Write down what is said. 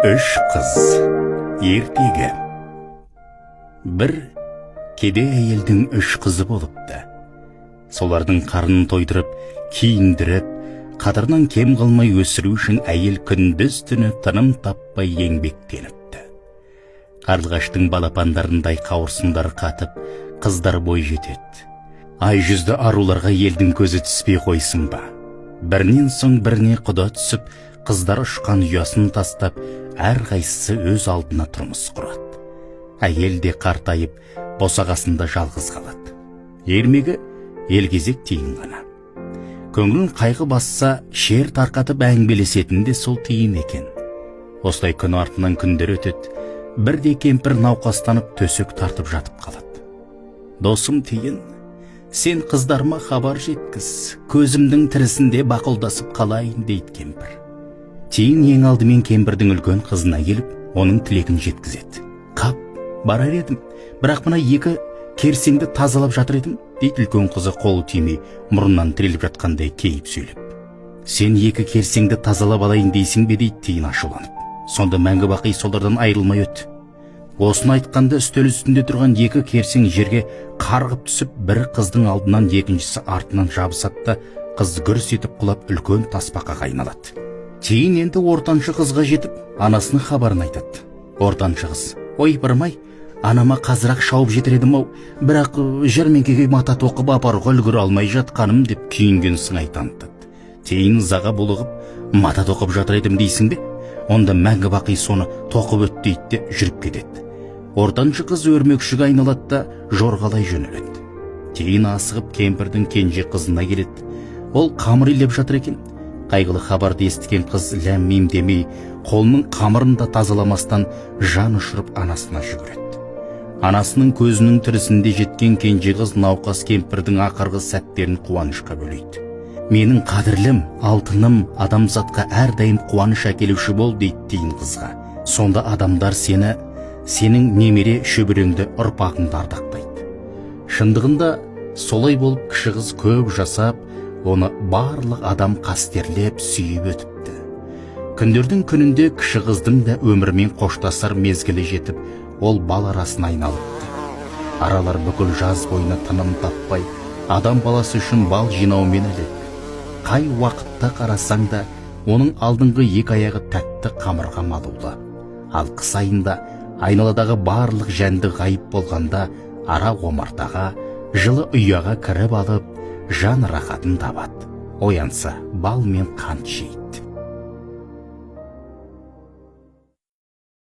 Үш қыз ертегі. Бір кедей әйелдің үш қызы болыпты. Солардың қарнын тойдырып, киіндіріп, қадырынан кем қалмай өсіру үшін әйел күндіз түні тыным таппай еңбектеніпті. Қарлығаштың балапандарындай қауырсындар қатып, қыздар бой жетеді. Ай жүзді аруларға елдің көзі түспей қойсын ба. Бірінен соң біріне құда түсіп, қыздар ұшқан ұясын тастап, әрқайсысы өз алдына тұрмыс құрады. Әйел де қартайып, босағасында жалғыз қалады. Ермегі елгезек тиын ғана. Көңілін қайғы басса, шер тарқатып әңгімелесетін де сол тиын екен. Осылай күн артынан күндер өтеді. Бірде кемпір науқастанып төсек тартып жатып қалады. Досым тиын, сен қыздарыма хабар жеткіз, көзімнің тірісінде бақылдасып қалайын дейді кемпір. Тиын ең алдымен кемпірдің үлкен қызына келіп, оның тілегін жеткізеді. Қап, барар едім, бірақ мына екі керсеңді тазалап жатыр едім, дейді үлкен қызы қолы тимей, мұрнынан тіреліп жатқандай кейіп сөйлеп. Сен екі керсеңді тазалап алайын дейсің бе, дейді тиын ашуланып. Сонда мәңгі бақи солардан айырылмай өт. Осыны айтқанда үстел үстінде тұрған екі керсең жерге қарғып түсіп, бірі қыздың алдынан, екіншісі артынан жабысады да, қыз гүрс етіп құлап үлкен тасбақаға айналады. Тиын енді ортаншы қызға жетіп, анасының хабарын айтады. Ортаншы қыз: ой бұрмай, анама қазірақ шауып жетер едім-ау, бірақ жәрмеңкеге мата тоқып апаруға үлгіре алмай жатқаным, деп күйінген сыңай танытады. Тиын ызаға булығып: мата тоқып жатыр едім дейсің бе? Онда мәңгі бақи соны тоқып өт, дейді де жүріп кетеді. Ортаншы қыз өрмекшіге айналады да жорғалай жөнеледі. Тиын асығып кемпірдің кенже қызына келеді. Ол қамыр илеп жатыр екен. Қайғылы хабарды естіген қыз ләм-мим демей, қолының қамырын да тазаламастан жан ұшырып анасына жүгіреді. Анасының көзінің тірісінде жеткен кенже қыз науқас кемпірдің ақырғы сәттерін қуанышқа бөлейді. Менің қадірлім, алтыным, адамзатқа әрдайым қуаныш әкелуші бол, дейді тиын қызға. Сонда адамдар сенің немере шөбереңді, ұрпағыңды ардақтайды. Шындығында солай болып кіші қыз көп жасап, оны барлық адам қастерлеп сүйіп өтіпті. Күндердің күнінде кіші қыздың да өмірмен қоштасар мезгілі жетіп, ол бал арасына айналыпты. Аралар бүкіл жаз бойына тыным таппай, адам баласы үшін бал жинаумен әлек. Қай уақытта қарасаң да, оның алдыңғы екі аяғы тәтті қамырға малулы. Ал қыс айында айналадағы барлық жәнді ғайып болғанда, ара омартаға, жылы ұяға кіріп алып, жан рахатын табады. Оянса бал мен қант жейді.